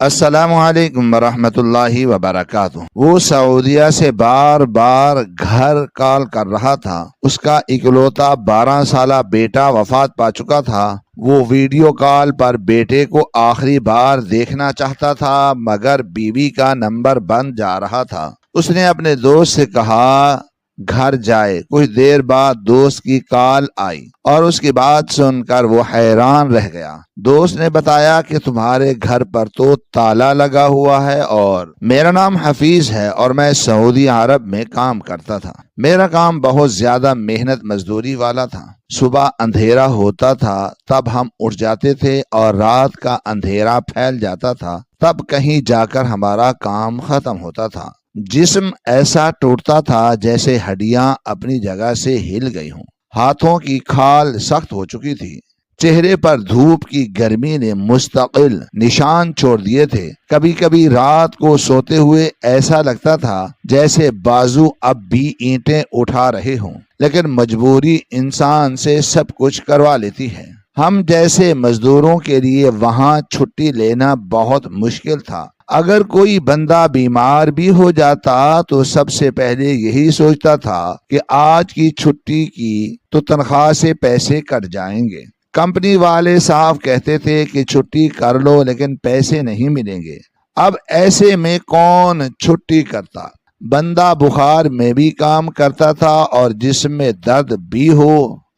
السلام علیکم ورحمۃ اللہ وبرکاتہ۔ وہ سعودیہ سے بار بار گھر کال کر رہا تھا۔ اس کا اکلوتا 12 سالہ بیٹا وفات پا چکا تھا۔ وہ ویڈیو کال پر بیٹے کو آخری بار دیکھنا چاہتا تھا، مگر بیوی کا نمبر بند جا رہا تھا۔ اس نے اپنے دوست سے کہا گھر جائے۔ کچھ دیر بعد دوست کی کال آئی اور اس کی بات سن کر وہ حیران رہ گیا۔ دوست نے بتایا کہ تمہارے گھر پر تو تالا لگا ہوا ہے اور میرا نام حفیظ ہے اور میں سعودی عرب میں کام کرتا تھا۔ میرا کام بہت زیادہ محنت مزدوری والا تھا۔ صبح اندھیرا ہوتا تھا تب ہم اٹھ جاتے تھے اور رات کا اندھیرا پھیل جاتا تھا تب کہیں جا کر ہمارا کام ختم ہوتا تھا۔ جسم ایسا ٹوٹتا تھا جیسے ہڈیاں اپنی جگہ سے ہل گئی ہوں۔ ہاتھوں کی کھال سخت ہو چکی تھی۔ چہرے پر دھوپ کی گرمی نے مستقل نشان چھوڑ دیے تھے۔ کبھی کبھی رات کو سوتے ہوئے ایسا لگتا تھا جیسے بازو اب بھی اینٹیں اٹھا رہے ہوں، لیکن مجبوری انسان سے سب کچھ کروا لیتی ہے۔ ہم جیسے مزدوروں کے لیے وہاں چھٹی لینا بہت مشکل تھا۔ اگر کوئی بندہ بیمار بھی ہو جاتا تو سب سے پہلے یہی سوچتا تھا کہ آج کی چھٹی کی تو تنخواہ سے پیسے کٹ جائیں گے۔ کمپنی والے صاحب کہتے تھے کہ چھٹی کر لو لیکن پیسے نہیں ملیں گے۔ اب ایسے میں کون چھٹی کرتا؟ بندہ بخار میں بھی کام کرتا تھا اور جسم میں درد بھی ہو۔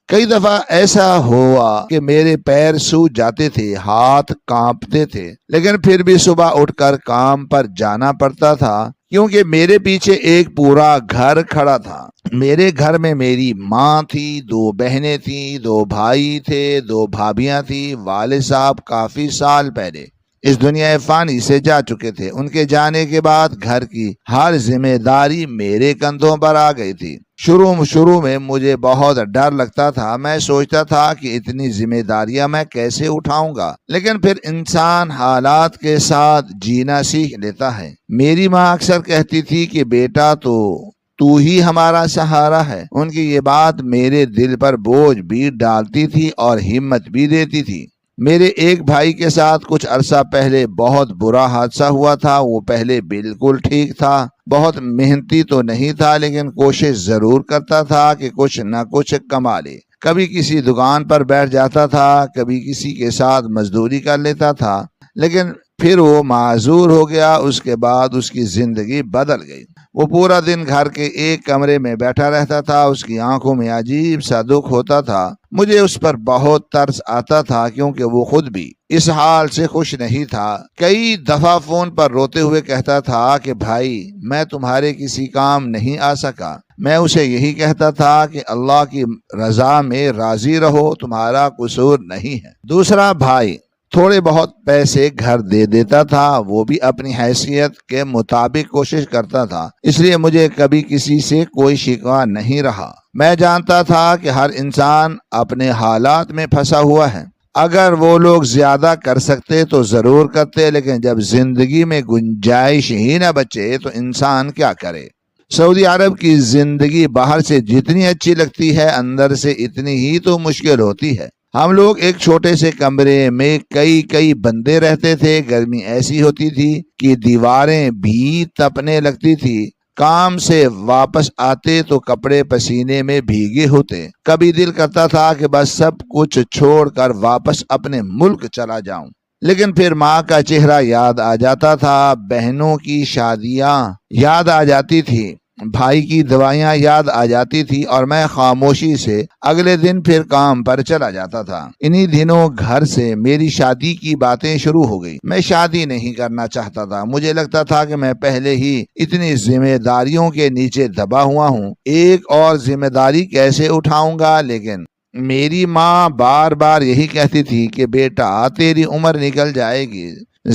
کئی دفعہ ایسا ہوا کہ میرے پیر سوج جاتے تھے، ہاتھ کانپتے تھے، لیکن پھر بھی صبح اٹھ کر کام پر جانا پڑتا تھا کیونکہ میرے پیچھے ایک پورا گھر کھڑا تھا۔ میرے گھر میں میری ماں تھی، 2 بہنیں تھیں، 2 بھائی تھے، 2 بھابیاں تھیں۔ والد صاحب کافی سال پہلے اس دنیا فانی سے جا چکے تھے۔ ان کے جانے کے بعد گھر کی ہر ذمہ داری میرے کندھوں پر آ گئی تھی۔ شروع میں مجھے بہت ڈر لگتا تھا۔ میں سوچتا تھا کہ اتنی ذمہ داریاں میں کیسے اٹھاؤں گا، لیکن پھر انسان حالات کے ساتھ جینا سیکھ لیتا ہے۔ میری ماں اکثر کہتی تھی کہ بیٹا تو ہی ہمارا سہارا ہے۔ ان کی یہ بات میرے دل پر بوجھ بھی ڈالتی تھی اور ہمت بھی دیتی تھی۔ میرے ایک بھائی کے ساتھ کچھ عرصہ پہلے بہت برا حادثہ ہوا تھا۔ وہ پہلے بالکل ٹھیک تھا، بہت محنتی تو نہیں تھا لیکن کوشش ضرور کرتا تھا کہ کچھ نہ کچھ کما لے۔ کبھی کسی دکان پر بیٹھ جاتا تھا، کبھی کسی کے ساتھ مزدوری کر لیتا تھا، لیکن پھر وہ معذور ہو گیا۔ اس کے بعد اس کی زندگی بدل گئی۔ وہ پورا دن گھر کے ایک کمرے میں بیٹھا رہتا تھا۔ اس کی آنکھوں میں عجیب سا دکھ ہوتا تھا۔ مجھے اس پر بہت ترس آتا تھا کیونکہ وہ خود بھی اس حال سے خوش نہیں تھا۔ کئی دفعہ فون پر روتے ہوئے کہتا تھا کہ بھائی میں تمہارے کسی کام نہیں آ سکا۔ میں اسے یہی کہتا تھا کہ اللہ کی رضا میں راضی رہو، تمہارا قصور نہیں ہے۔ دوسرا بھائی تھوڑے بہت پیسے گھر دے دیتا تھا، وہ بھی اپنی حیثیت کے مطابق کوشش کرتا تھا، اس لیے مجھے کبھی کسی سے کوئی شکوہ نہیں رہا۔ میں جانتا تھا کہ ہر انسان اپنے حالات میں پھنسا ہوا ہے۔ اگر وہ لوگ زیادہ کر سکتے تو ضرور کرتے، لیکن جب زندگی میں گنجائش ہی نہ بچے تو انسان کیا کرے؟ سعودی عرب کی زندگی باہر سے جتنی اچھی لگتی ہے اندر سے اتنی ہی تو مشکل ہوتی ہے۔ ہم لوگ ایک چھوٹے سے کمرے میں کئی بندے رہتے تھے۔ گرمی ایسی ہوتی تھی کہ دیواریں بھی تپنے لگتی تھی۔ کام سے واپس آتے تو کپڑے پسینے میں بھیگے ہوتے۔ کبھی دل کرتا تھا کہ بس سب کچھ چھوڑ کر واپس اپنے ملک چلا جاؤں، لیکن پھر ماں کا چہرہ یاد آ جاتا تھا، بہنوں کی شادیاں یاد آ جاتی تھی، بھائی کی دوائیاں یاد آ جاتی تھی اور میں خاموشی سے اگلے دن پھر کام پر چلا جاتا تھا۔ انہی دنوں گھر سے میری شادی کی باتیں شروع ہو گئی۔ میں شادی نہیں کرنا چاہتا تھا۔ مجھے لگتا تھا کہ میں پہلے ہی اتنی ذمہ داریوں کے نیچے دبا ہوا ہوں، ایک اور ذمہ داری کیسے اٹھاؤں گا؟ لیکن میری ماں بار بار یہی کہتی تھی کہ بیٹا تیری عمر نکل جائے گی،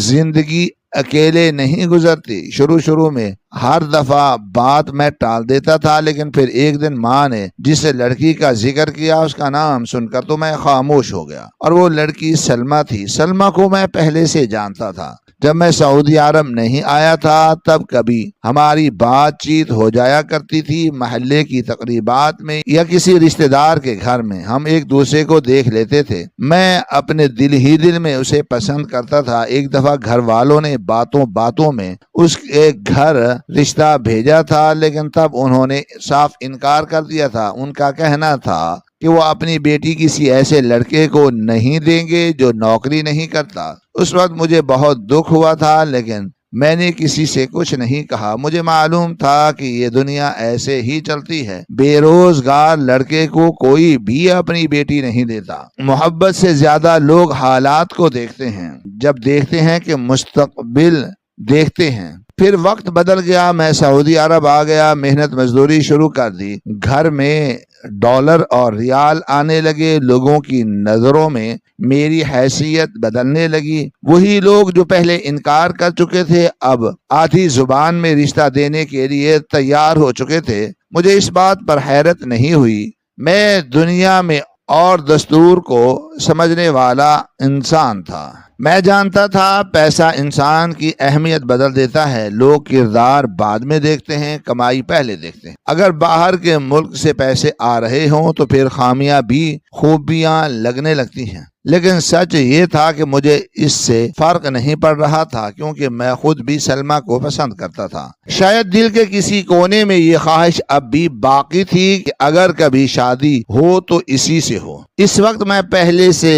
زندگی اکیلے نہیں گزرتی۔ شروع میں ہر دفعہ بات میں ٹال دیتا تھا، لیکن پھر ایک دن ماں نے جس لڑکی کا ذکر کیا اس کا نام سن کر تو میں خاموش ہو گیا، اور وہ لڑکی سلمہ تھی۔ سلمہ کو میں پہلے سے جانتا تھا۔ جب میں سعودی عرب نہیں آیا تھا تب کبھی ہماری بات چیت ہو جایا کرتی تھی، محلے کی تقریبات میں یا کسی رشتہ دار کے گھر میں ہم ایک دوسرے کو دیکھ لیتے تھے۔ میں اپنے دل ہی دل میں اسے پسند کرتا تھا۔ ایک دفعہ گھر والوں نے باتوں باتوں میں اس کے گھر رشتہ بھیجا تھا، لیکن تب انہوں نے صاف انکار کر دیا تھا۔ ان کا کہنا تھا کہ وہ اپنی بیٹی کسی ایسے لڑکے کو نہیں دیں گے جو نوکری نہیں کرتا۔ اس وقت مجھے بہت دکھ ہوا تھا، لیکن میں نے کسی سے کچھ نہیں کہا۔ مجھے معلوم تھا کہ یہ دنیا ایسے ہی چلتی ہے، بے روزگار لڑکے کو کوئی بھی اپنی بیٹی نہیں دیتا۔ محبت سے زیادہ لوگ حالات کو دیکھتے ہیں، جب دیکھتے ہیں کہ مستقبل دیکھتے ہیں۔ پھر وقت بدل گیا، میں سعودی عرب آ گیا، محنت مزدوری شروع کر دی۔ گھر میں ڈالر اور ریال آنے لگے، لوگوں کی نظروں میں میری حیثیت بدلنے لگی۔ وہی لوگ جو پہلے انکار کر چکے تھے اب آدھی زبان میں رشتہ دینے کے لیے تیار ہو چکے تھے۔ مجھے اس بات پر حیرت نہیں ہوئی۔ میں دنیا میں اور دستور کو سمجھنے والا انسان تھا۔ میں جانتا تھا پیسہ انسان کی اہمیت بدل دیتا ہے۔ لوگ کردار بعد میں دیکھتے ہیں، کمائی پہلے دیکھتے ہیں۔ اگر باہر کے ملک سے پیسے آ رہے ہوں تو پھر خامیاں بھی خوبیاں لگنے لگتی ہیں۔ لیکن سچ یہ تھا کہ مجھے اس سے فرق نہیں پڑ رہا تھا، کیونکہ میں خود بھی سلمہ کو پسند کرتا تھا۔ شاید دل کے کسی کونے میں یہ خواہش اب بھی باقی تھی کہ اگر کبھی شادی ہو تو اسی سے ہو۔ اس وقت میں پہلے سے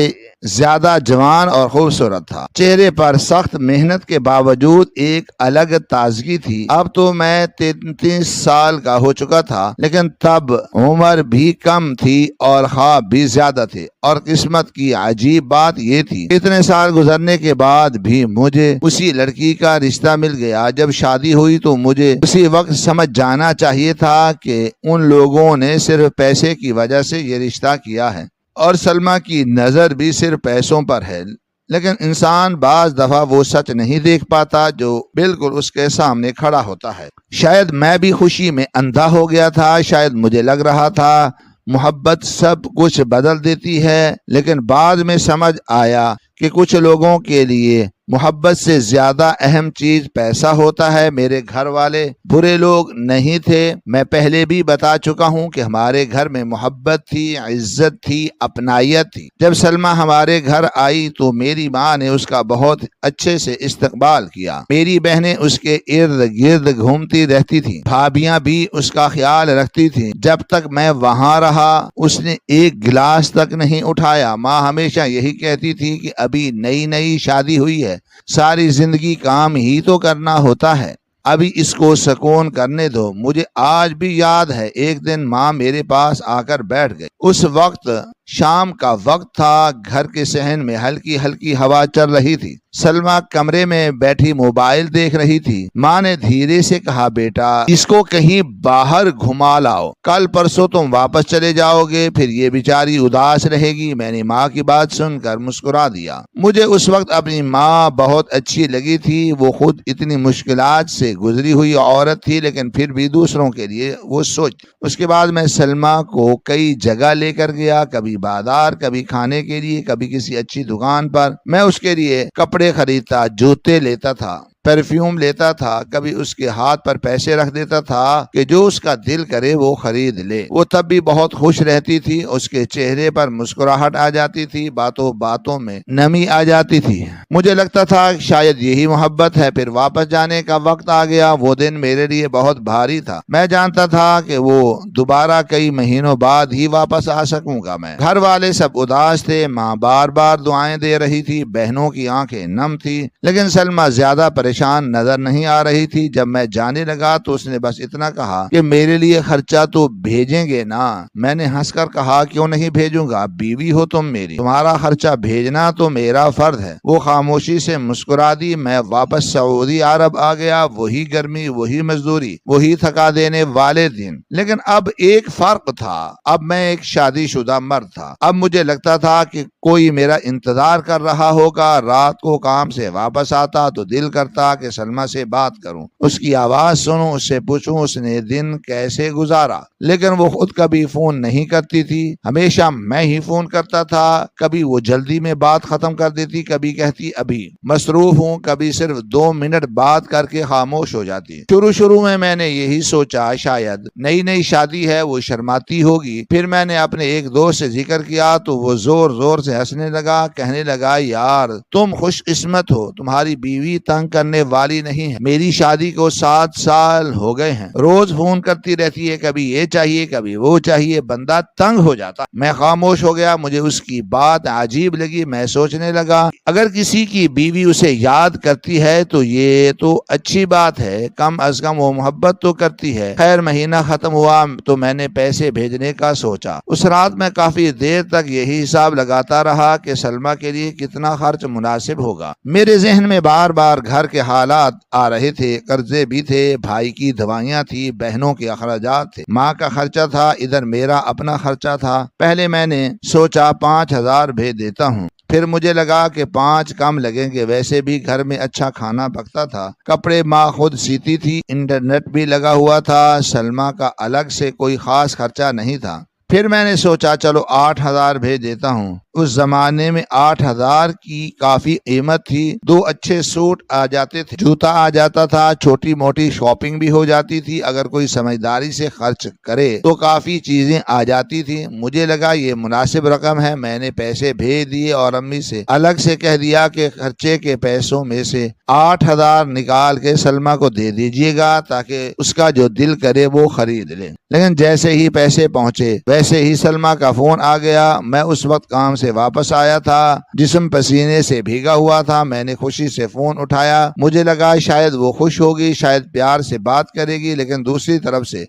زیادہ جوان اور خوبصورت تھا۔ چہرے پر سخت محنت کے باوجود ایک الگ تازگی تھی۔ اب تو میں 33 سال کا ہو چکا تھا، لیکن تب عمر بھی کم تھی اور خواب بھی زیادہ تھے۔ اور قسمت کی عجیب بات یہ تھی، اتنے سال گزرنے کے بعد بھی مجھے اسی لڑکی کا رشتہ مل گیا۔ جب شادی ہوئی تو مجھے اسی وقت سمجھ جانا چاہیے تھا کہ ان لوگوں نے صرف پیسے کی وجہ سے یہ رشتہ کیا ہے، اور سلمہ کی نظر بھی صرف پیسوں پر ہے۔ لیکن انسان بعض دفعہ وہ سچ نہیں دیکھ پاتا جو بالکل اس کے سامنے کھڑا ہوتا ہے۔ شاید میں بھی خوشی میں اندھا ہو گیا تھا، شاید مجھے لگ رہا تھا محبت سب کچھ بدل دیتی ہے، لیکن بعد میں سمجھ آیا کہ کچھ لوگوں کے لیے محبت سے زیادہ اہم چیز پیسہ ہوتا ہے۔ میرے گھر والے برے لوگ نہیں تھے۔ میں پہلے بھی بتا چکا ہوں کہ ہمارے گھر میں محبت تھی، عزت تھی، اپنائیت تھی۔ جب سلمہ ہمارے گھر آئی تو میری ماں نے اس کا بہت اچھے سے استقبال کیا۔ میری بہنیں اس کے ارد گرد گھومتی رہتی تھیں، بھابیاں بھی اس کا خیال رکھتی تھیں۔ جب تک میں وہاں رہا اس نے ایک گلاس تک نہیں اٹھایا۔ ماں ہمیشہ یہی کہتی تھی کہ ابھی نئی نئی شادی ہوئی ہے، ساری زندگی کام ہی تو کرنا ہوتا ہے، ابھی اس کو سکون کرنے دو۔ مجھے آج بھی یاد ہے، ایک دن ماں میرے پاس آ کر بیٹھ گئی۔ اس وقت شام کا وقت تھا، گھر کے صحن میں ہلکی ہلکی ہوا چل رہی تھی۔ سلمہ کمرے میں بیٹھی موبائل دیکھ رہی تھی۔ ماں نے دھیرے سے کہا، بیٹا اس کو کہیں باہر گھما لاؤ، کل پرسوں تم واپس چلے جاؤ گے، پھر یہ بیچاری اداس رہے گی۔ میں نے ماں کی بات سن کر مسکرا دیا۔ مجھے اس وقت اپنی ماں بہت اچھی لگی تھی۔ وہ خود اتنی مشکلات سے گزری ہوئی عورت تھی، لیکن پھر بھی دوسروں کے لیے وہ سوچ۔ اس کے بعد میں سلمہ کو کئی جگہ لے کر گیا، کبھی بازار، کبھی کھانے کے لیے، کبھی کسی اچھی دکان پر۔ میں اس کے لیے کپڑے خریدتا، جوتے لیتا تھا، پرفیوم لیتا تھا، کبھی اس کے ہاتھ پر پیسے رکھ دیتا تھا کہ جو اس کا دل کرے وہ خرید لے۔ وہ تب بھی بہت خوش رہتی تھی، اس کے چہرے پر مسکراہٹ آ جاتی تھی، باتوں باتوں میں نمی آ جاتی تھی۔ مجھے لگتا تھا شاید یہی محبت ہے۔ پھر واپس جانے کا وقت آ گیا۔ وہ دن میرے لیے بہت بھاری تھا۔ میں جانتا تھا کہ وہ دوبارہ کئی مہینوں بعد ہی واپس آ سکوں گا۔ میں گھر والے سب اداس تھے، ماں بار بار دعائیں دے رہی تھی، بہنوں کی آنکھیں نم تھی، لیکن سلمہ زیادہ پریشان نظر نہیں آ رہی تھی۔ جب میں جانے لگا تو اس نے بس اتنا کہا کہ میرے لیے خرچہ تو بھیجیں گے نا؟ میں نے ہنس کر کہا، کیوں نہیں بھیجوں گا، بیوی ہو تم میری، تمہارا خرچہ بھیجنا تو میرا فرض ہے۔ وہ خاموشی سے مسکرا دی۔ میں واپس سعودی عرب آ گیا، وہی گرمی، وہی مزدوری، وہی تھکا دینے والے دن، لیکن اب ایک فرق تھا۔ اب میں ایک شادی شدہ مرد تھا۔ اب مجھے لگتا تھا کہ کوئی میرا انتظار کر رہا ہوگا۔ رات کو کام سے واپس آتا تو دل کرتا تھا کہ سلمہ سے بات کروں، اس کی آواز سنوں، اس سے پوچھوں اس نے دن کیسے گزارا، لیکن وہ خود کبھی فون نہیں کرتی تھی، ہمیشہ میں ہی فون کرتا تھا۔ کبھی وہ جلدی میں بات ختم کر دیتی، کبھی کہتی ابھی مصروف ہوں، کبھی صرف 2 منٹ بات کر کے خاموش ہو جاتی۔ شروع میں نے یہی سوچا شاید نئی نئی شادی ہے، وہ شرماتی ہوگی۔ پھر میں نے اپنے ایک دوست سے ذکر کیا تو وہ زور زور سے ہنسنے لگا، کہنے لگا یار تم خوش قسمت ہو، تمہاری بیوی تنگ کرنے والی نہیں ہے، میری شادی کو 7 سال ہو گئے ہیں، روز فون کرتی رہتی ہے، کبھی یہ چاہیے کبھی وہ چاہیے، بندہ تنگ ہو جاتا۔ میں خاموش ہو گیا، مجھے اس کی بات عجیب لگی۔ میں سوچنے لگا اگر کسی کی بیوی اسے یاد کرتی ہے تو یہ تو اچھی بات ہے، کم از کم وہ محبت تو کرتی ہے۔ خیر مہینہ ختم ہوا تو میں نے پیسے بھیجنے کا سوچا۔ اس رات میں کافی دیر تک یہی حساب لگاتا رہا کہ سلمہ کے لیے کتنا خرچ مناسب ہوگا۔ میرے ذہن میں بار بار گھر کے حالات آ رہے تھے، قرضے بھی تھے، بھائی کی دوائیاں تھی، بہنوں کے اخراجات تھے، ماں کا خرچہ تھا، ادھر میرا اپنا خرچہ تھا۔ پہلے میں نے سوچا 5,000 بھیج دیتا ہوں، پھر مجھے لگا کہ 5 کم لگیں گے، ویسے بھی گھر میں اچھا کھانا پکتا تھا، کپڑے ماں خود سیتی تھی، انٹرنیٹ بھی لگا ہوا تھا، سلمہ کا الگ سے کوئی خاص خرچہ نہیں تھا۔ پھر میں نے سوچا چلو 8,000 بھیج دیتا ہوں۔ اس زمانے میں 8,000 کی کافی قیمت تھی، 2 اچھے سوٹ آ جاتے تھے، جوتا آ جاتا تھا، چھوٹی موٹی شاپنگ بھی ہو جاتی تھی، اگر کوئی سمجھداری سے خرچ کرے تو کافی چیزیں آ جاتی تھی۔ مجھے لگا یہ مناسب رقم ہے، میں نے پیسے بھیج دیے اور امی سے الگ سے کہہ دیا کہ خرچے کے پیسوں میں سے 8,000 نکال کے سلمہ کو دے دیجیے گا تاکہ اس کا جو دل کرے وہ خرید لے۔ لیکن جیسے ہی پیسے پہنچے ویسے ہی سلمہ کا فون آ گیا۔ میں اس وقت کام سے واپس آیا تھا، جسم پسینے سے بھیگا ہوا تھا۔ میں نے خوشی سے فون اٹھایا، مجھے لگا شاید وہ خوش ہوگی، شاید پیار سے بات کرے گی، لیکن دوسری طرف سے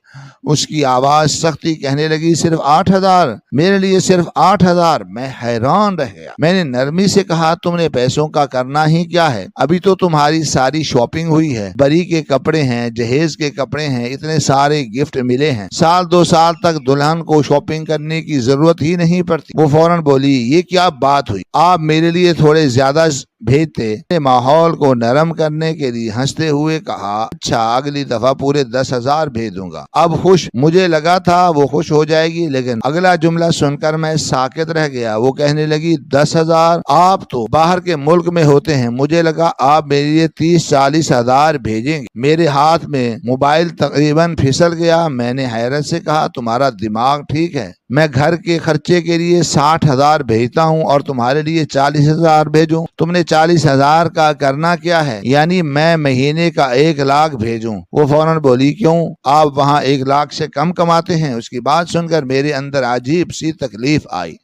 اس کی آواز سختی، کہنے لگی صرف 8,000؟ میرے لیے صرف 8,000؟ میں حیران رہ گیا۔ میں نے نرمی سے کہا تم نے پیسوں کا کرنا ہی کیا ہے، ابھی تو تمہاری ساری شاپنگ ہوئی ہے، بری کے کپڑے ہیں، جہیز کے کپڑے ہیں، اتنے سارے گفٹ ملے ہیں، 2 سال تک دلہن کو شاپنگ کرنے کی ضرورت ہی نہیں پڑتی۔ وہ فوراً بولی یہ کیا بات ہوئی، آپ میرے لیے تھوڑے زیادہ بھیجتے۔ ماحول کو نرم کرنے کے لیے ہنستے ہوئے کہا اچھا اگلی دفعہ پورے 10,000 بھیج دوں گا۔ اب خوش؟ مجھے لگا تھا وہ خوش ہو جائے گی، لیکن اگلا جملہ سن کر میں ساکت رہ گیا۔ وہ کہنے لگی 10,000؟ آپ تو باہر کے ملک میں ہوتے ہیں، مجھے لگا آپ میرے لیے 30-40 ہزار بھیجیں گے۔ میرے ہاتھ میں موبائل تقریباً پھسل گیا۔ میں نے حیرت سے کہا تمہارا دماغ ٹھیک ہے؟ میں گھر کے خرچے کے لیے 60,000 بھیجتا ہوں اور تمہارے لیے 40,000 بھیجوں؟ تم نے 40,000 کا کرنا کیا ہے؟ یعنی میں مہینے کا 1 لاکھ بھیجوں؟ وہ فوراً بولی کیوں، آپ وہاں 1 لاکھ سے کم کماتے ہیں؟ اس کی بات سن کر میرے اندر عجیب سی تکلیف آئی۔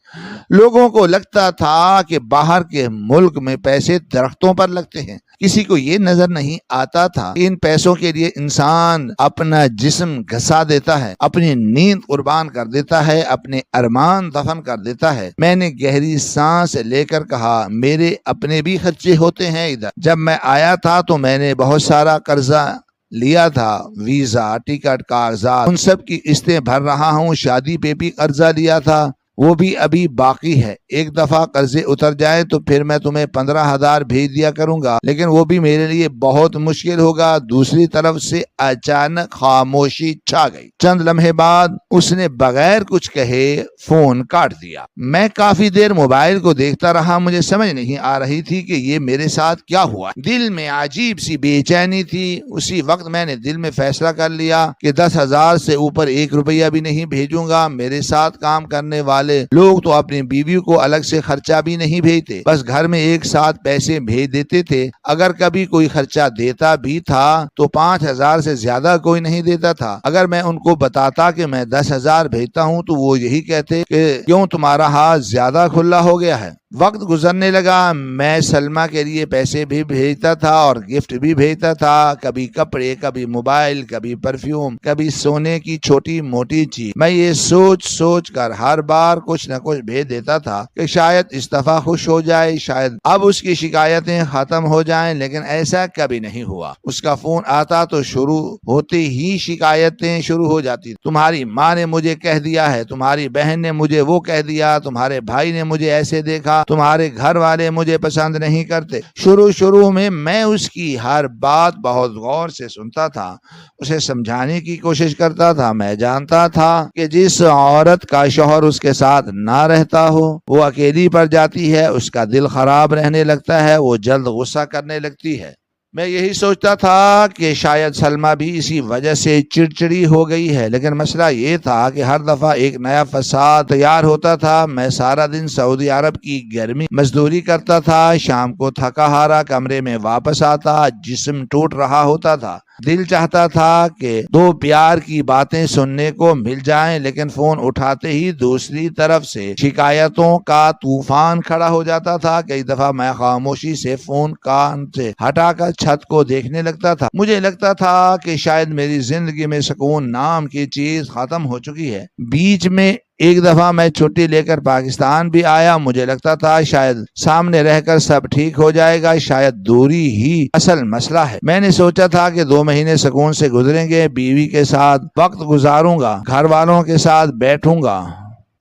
لوگوں کو لگتا تھا کہ باہر کے ملک میں پیسے درختوں پر لگتے ہیں، کسی کو یہ نظر نہیں آتا تھا ان پیسوں کے لیے انسان اپنا جسم گھسا دیتا ہے، اپنی نیند قربان کر دیتا ہے، اپنے ارمان دفن کر دیتا ہے۔ میں نے گہری سانس لے کر کہا میرے اپنے بھی خرچے ہوتے ہیں ادھر۔ جب میں آیا تھا تو میں نے بہت سارا قرضہ لیا تھا، ویزا، ٹکٹ، کاغذات، ان سب کی قسطیں بھر رہا ہوں۔ شادی پہ بھی قرضہ لیا تھا، وہ بھی ابھی باقی ہے۔ ایک دفعہ قرضے اتر جائے تو پھر میں تمہیں 15,000 بھیج دیا کروں گا، لیکن وہ بھی میرے لیے بہت مشکل ہوگا۔ دوسری طرف سے اچانک خاموشی چھا گئی۔ چند لمحے بعد اس نے بغیر کچھ کہے فون کاٹ دیا۔ میں کافی دیر موبائل کو دیکھتا رہا، مجھے سمجھ نہیں آ رہی تھی کہ یہ میرے ساتھ کیا ہوا۔ دل میں عجیب سی بے چینی تھی۔ اسی وقت میں نے دل میں فیصلہ کر لیا کہ 10,000 سے اوپر 1 روپیہ بھی نہیں بھیجوں گا۔ میرے ساتھ کام کرنے والے لوگ تو اپنی بیویوں کو الگ سے خرچہ بھی نہیں بھیجتے، بس گھر میں ایک ساتھ پیسے بھیج دیتے تھے۔ اگر کبھی کوئی خرچہ دیتا بھی تھا تو 5,000 سے زیادہ کوئی نہیں دیتا تھا۔ اگر میں ان کو بتاتا کہ میں 10,000 بھیجتا ہوں تو وہ یہی کہتے کہ کیوں تمہارا ہاتھ زیادہ کھلا ہو گیا ہے۔ وقت گزرنے لگا، میں سلمہ کے لیے پیسے بھی بھیجتا تھا اور گفٹ بھی بھیجتا تھا، کبھی کپڑے، کبھی موبائل، کبھی پرفیوم، کبھی سونے کی چھوٹی موٹی چیز۔ میں یہ سوچ کر ہر بار کچھ نہ کچھ بھیج دیتا تھا کہ شاید اس دفعہ خوش ہو جائے، شاید اب اس کی شکایتیں ختم ہو جائیں، لیکن ایسا کبھی نہیں ہوا۔ اس کا فون آتا تو شروع ہوتے ہی شکایتیں شروع ہو جاتی۔ تمہاری ماں نے مجھے کہہ دیا ہے، تمہاری بہن نے مجھے وہ کہہ دیا، تمہارے بھائی نے مجھے ایسے دیکھا، تمہارے گھر والے مجھے پسند نہیں کرتے۔ شروع میں اس کی ہر بات بہت غور سے سنتا تھا، اسے سمجھانے کی کوشش کرتا تھا۔ میں جانتا تھا کہ جس عورت کا شوہر اس کے ساتھ نہ رہتا ہو وہ اکیلی پڑ جاتی ہے، اس کا دل خراب رہنے لگتا ہے، وہ جلد غصہ کرنے لگتی ہے۔ میں یہی سوچتا تھا کہ شاید سلمیٰ بھی اسی وجہ سے چڑچڑی ہو گئی ہے، لیکن مسئلہ یہ تھا کہ ہر دفعہ ایک نیا فساد تیار ہوتا تھا۔ میں سارا دن سعودی عرب کی گرمی مزدوری کرتا تھا، شام کو تھکا ہارا کمرے میں واپس آتا، جسم ٹوٹ رہا ہوتا تھا، دل چاہتا تھا کہ دو پیار کی باتیں سننے کو مل جائیں، لیکن فون اٹھاتے ہی دوسری طرف سے شکایتوں کا طوفان کھڑا ہو جاتا تھا۔ کئی دفعہ میں خاموشی سے فون کان سے ہٹا کر چھت کو دیکھنے لگتا تھا۔ مجھے لگتا تھا کہ شاید میری زندگی میں سکون نام کی چیز ختم ہو چکی ہے۔ بیچ میں ایک دفعہ میں چھٹی لے کر پاکستان بھی آیا، مجھے لگتا تھا شاید سامنے رہ کر سب ٹھیک ہو جائے گا، شاید دوری ہی اصل مسئلہ ہے۔ میں نے سوچا تھا کہ 2 مہینے سکون سے گزریں گے، بیوی کے ساتھ وقت گزاروں گا، گھر والوں کے ساتھ بیٹھوں گا،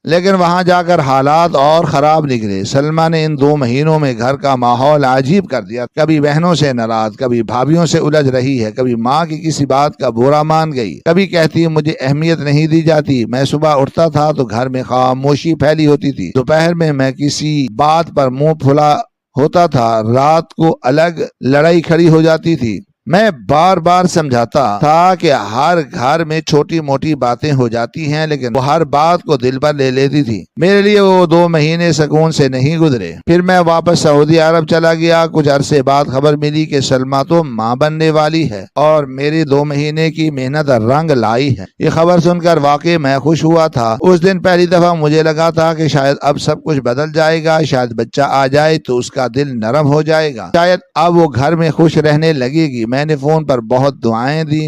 لیکن وہاں جا کر حالات اور خراب نکلے۔ سلمیٰ نے ان 2 مہینوں میں گھر کا ماحول عجیب کر دیا۔ کبھی بہنوں سے ناراض، کبھی بھابھیوں سے الجھ رہی ہے، کبھی ماں کی کسی بات کا برا مان گئی، کبھی کہتی مجھے اہمیت نہیں دی جاتی۔ میں صبح اٹھتا تھا تو گھر میں خاموشی پھیلی ہوتی تھی، دوپہر میں کسی بات پر منہ پھلا ہوتا تھا، رات کو الگ لڑائی کھڑی ہو جاتی تھی۔ میں بار بار سمجھاتا تھا کہ ہر گھر میں چھوٹی موٹی باتیں ہو جاتی ہیں، لیکن وہ ہر بات کو دل پر لے لیتی تھی۔ میرے لیے وہ 2 مہینے سکون سے نہیں گزرے۔ پھر میں واپس سعودی عرب چلا گیا۔ کچھ عرصے بعد خبر ملی کہ سلمیٰ تو ماں بننے والی ہے اور میری 2 مہینے کی محنت رنگ لائی ہے۔ یہ خبر سن کر واقعی میں خوش ہوا تھا۔ اس دن پہلی دفعہ مجھے لگا تھا کہ شاید اب سب کچھ بدل جائے گا، شاید بچہ آ جائے تو اس کا دل نرم ہو جائے گا، شاید اب وہ گھر میں خوش رہنے لگے گی۔ میں نے فون پر بہت دعائیں دی،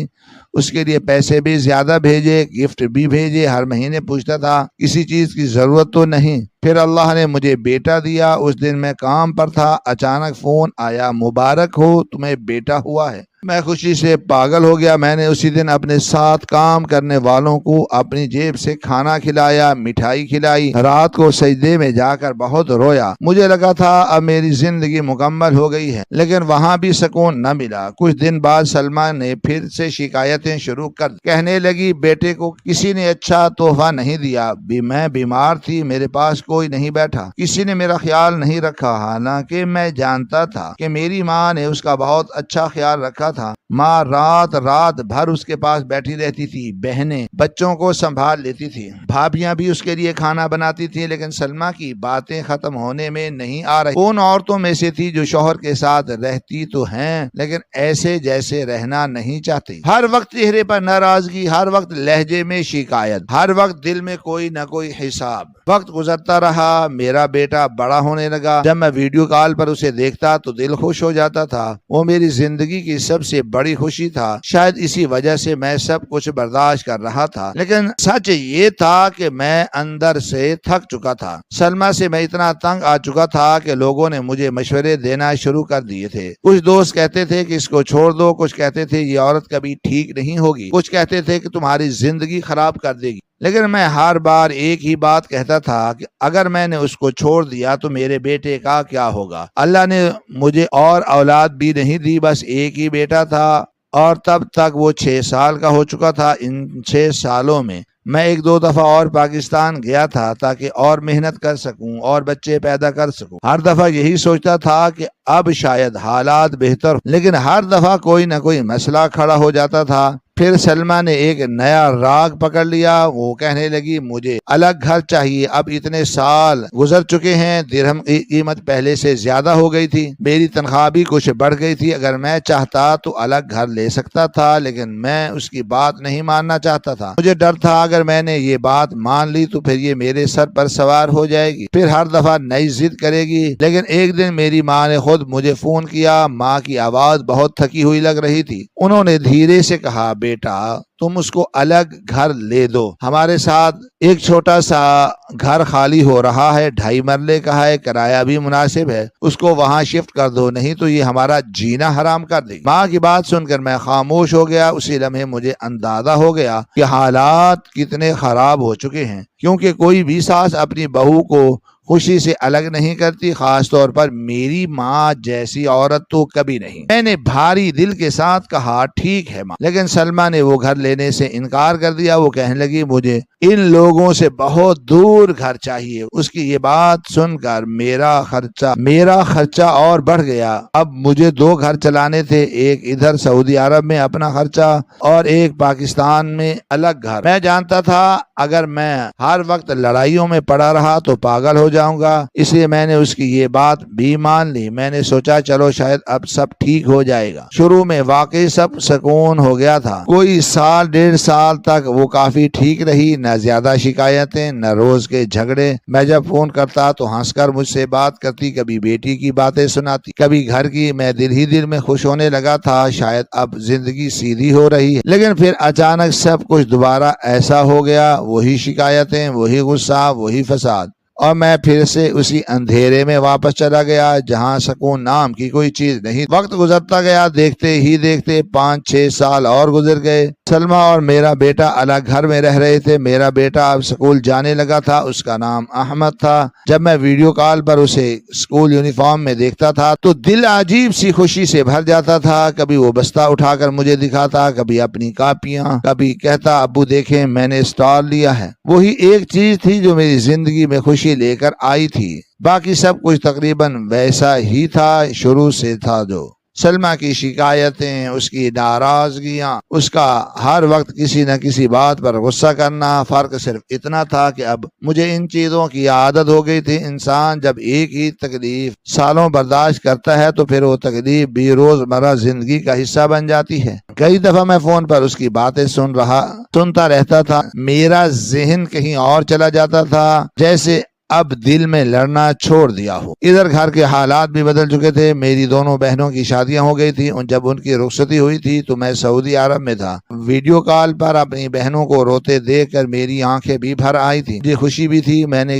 اس کے لیے پیسے بھی زیادہ بھیجے، گفٹ بھی بھیجے، ہر مہینے پوچھتا تھا کسی چیز کی ضرورت تو نہیں۔ پھر اللہ نے مجھے بیٹا دیا۔ اس دن میں کام پر تھا، اچانک فون آیا، مبارک ہو تمہیں بیٹا ہوا ہے۔ میں خوشی سے پاگل ہو گیا۔ میں نے اسی دن اپنے ساتھ کام کرنے والوں کو اپنی جیب سے کھانا کھلایا، مٹھائی کھلائی، رات کو سجدے میں جا کر بہت رویا۔ مجھے لگا تھا اب میری زندگی مکمل ہو گئی ہے، لیکن وہاں بھی سکون نہ ملا۔ کچھ دن بعد سلمیٰ نے پھر سے شکایتیں شروع کر کہنے لگی بیٹے کو کسی نے اچھا تحفہ نہیں دیا، میں بیمار تھی، میرے پاس کوئی نہیں بیٹھا، کسی نے میرا خیال نہیں رکھا، حالانکہ میں جانتا تھا کہ میری ماں نے اس کا بہت اچھا خیال رکھا تھا۔ ماں رات بھر اس کے پاس بیٹھی رہتی تھی، بہنیں بچوں کو سنبھال لیتی تھی، بھابیاں بھی اس کے لیے کھانا بناتی تھی، لیکن سلمیٰ کی باتیں ختم ہونے میں نہیں آ رہی۔ ان عورتوں میں سے تھی جو شوہر کے ساتھ رہتی تو ہیں لیکن ایسے جیسے رہنا نہیں چاہتی۔ ہر وقت چہرے پر ناراضگی، ہر وقت لہجے میں شکایت، ہر وقت دل میں کوئی نہ کوئی حساب۔ وقت گزرتا رہا، میرا بیٹا بڑا ہونے لگا۔ جب میں ویڈیو کال پر اسے دیکھتا تو دل خوش ہو جاتا تھا۔ وہ میری زندگی کی سب سے بڑی خوشی تھا۔ شاید اسی وجہ سے میں سب کچھ برداشت کر رہا تھا، لیکن سچ یہ تھا کہ میں اندر سے تھک چکا تھا۔ سلمیٰ سے میں اتنا تنگ آ چکا تھا کہ لوگوں نے مجھے مشورے دینا شروع کر دیے تھے۔ کچھ دوست کہتے تھے کہ اس کو چھوڑ دو، کچھ کہتے تھے یہ عورت کبھی ٹھیک نہیں ہوگی، کچھ کہتے تھے کہ تمہاری زندگی خراب کر دے گی، لیکن میں ہر بار ایک ہی بات کہتا تھا کہ اگر میں نے اس کو چھوڑ دیا تو میرے بیٹے کا کیا ہوگا؟ اللہ نے مجھے اور اولاد بھی نہیں دی، بس ایک ہی بیٹا تھا اور تب تک وہ 6 سال کا ہو چکا تھا۔ ان 6 سالوں میں میں 1-2 دفعہ اور پاکستان گیا تھا تاکہ اور محنت کر سکوں اور بچے پیدا کر سکوں۔ ہر دفعہ یہی سوچتا تھا کہ اب شاید حالات بہتر، لیکن ہر دفعہ کوئی نہ کوئی مسئلہ کھڑا ہو جاتا تھا۔ پھر سلمیٰ نے ایک نیا راگ پکڑ لیا۔ وہ کہنے لگی مجھے الگ گھر چاہیے، اب اتنے سال گزر چکے ہیں، درہم کی قیمت پہلے سے زیادہ ہو گئی تھی، میری تنخواہ بھی کچھ بڑھ گئی تھی، اگر میں چاہتا تو الگ گھر لے سکتا تھا، لیکن میں اس کی بات نہیں ماننا چاہتا تھا۔ مجھے ڈر تھا اگر میں نے یہ بات مان لی تو پھر یہ میرے سر پر سوار ہو جائے گی، پھر ہر دفعہ نئی ضد کرے گی۔ لیکن ایک دن میری ماں نے خود مجھے فون کیا۔ ماں کی آواز بہت تھکی ہوئی لگ رہی تھی۔ انہوں نے دھیرے سے کہا بیٹا تم اس کو الگ گھر لے دو، ہمارے ساتھ ایک چھوٹا سا گھر خالی ہو رہا ہے، 2.5 مرلے کا ہے، کرایہ بھی مناسب ہے، اس کو وہاں شفٹ کر دو، نہیں تو یہ ہمارا جینا حرام کر دے گی۔ ماں کی بات سن کر میں خاموش ہو گیا۔ اسی لمحے مجھے اندازہ ہو گیا کہ حالات کتنے خراب ہو چکے ہیں، کیونکہ کوئی بھی ساس اپنی بہو کو خوشی سے الگ نہیں کرتی، خاص طور پر میری ماں جیسی عورت تو کبھی نہیں۔ میں نے بھاری دل کے ساتھ کہا ٹھیک ہے ماں، لیکن سلمیٰ نے وہ گھر لینے سے انکار کر دیا۔ وہ کہنے لگی مجھے ان لوگوں سے بہت دور گھر چاہیے۔ اس کی یہ بات سن کر میرا خرچہ اور بڑھ گیا۔ اب مجھے 2 گھر چلانے تھے، ایک ادھر سعودی عرب میں اپنا خرچہ اور ایک پاکستان میں الگ گھر۔ میں جانتا تھا اگر میں ہر وقت لڑائیوں میں پڑا رہا تو پاگل ہو جاؤں گا، اس لیے میں نے اس کی یہ بات بھی مان لی۔ میں نے سوچا چلو شاید اب سب ٹھیک ہو جائے گا۔ شروع میں واقعی سب سکون ہو گیا تھا، کوئی 1.5 سال تک وہ کافی ٹھیک رہی، نہ زیادہ شکایتیں نہ روز کے جھگڑے۔ میں جب فون کرتا تو ہنس کر مجھ سے بات کرتی، کبھی بیٹی کی باتیں سناتی، کبھی گھر کی۔ میں دل ہی دل میں خوش ہونے لگا تھا، شاید اب زندگی سیدھی ہو رہی ہے۔ لیکن پھر اچانک سب کچھ دوبارہ ایسا ہو گیا، وہی شکایتیں، وہی غصہ، وہی فساد، اور میں پھر سے اسی اندھیرے میں واپس چلا گیا جہاں سکون نام کی کوئی چیز نہیں۔ وقت گزرتا گیا، دیکھتے ہی دیکھتے 5-6 سال اور گزر گئے۔ سلمیٰ اور میرا بیٹا الگ گھر میں رہ رہے تھے۔ میرا بیٹا اب اسکول جانے لگا تھا، اس کا نام احمد تھا۔ جب میں ویڈیو کال پر اسے اسکول یونیفارم میں دیکھتا تھا تو دل عجیب سی خوشی سے بھر جاتا تھا۔ کبھی وہ بستہ اٹھا کر مجھے دکھاتا، کبھی اپنی کاپیاں، کبھی کہتا ابو دیکھیں میں نے اسٹار لیا ہے۔ وہی ایک چیز تھی جو میری زندگی میں خوشی لے کر آئی تھی، باقی سب کچھ تقریباً ویسا ہی تھا شروع سے تھا۔ جو سلمیٰ کی شکایتیں، اس کی ناراضگیاں، اس کا ہر وقت کسی نہ کسی بات پر غصہ کرنا، فرق صرف اتنا تھا کہ اب مجھے ان چیزوں کی عادت ہو گئی تھی۔ انسان جب ایک ہی تکلیف سالوں برداشت کرتا ہے تو پھر وہ تکلیف بھی روزمرہ زندگی کا حصہ بن جاتی ہے۔ کئی دفعہ میں فون پر اس کی باتیں سنتا رہتا تھا، میرا ذہن کہیں اور چلا جاتا تھا، جیسے اب دل میں لڑنا چھوڑ دیا ہو۔ ادھر گھر کے حالات بھی بدل چکے تھے، میری دونوں بہنوں کی شادیاں ہو گئی تھی۔ جب ان کی رخصتی ہوئی تھی تو میں سعودی عرب میں تھا۔ ویڈیو کال پر اپنی بہنوں کو روتے دیکھ کر میری آنکھیں بھی بھر آئی تھی۔ مجھے خوشی بھی تھی، میں نے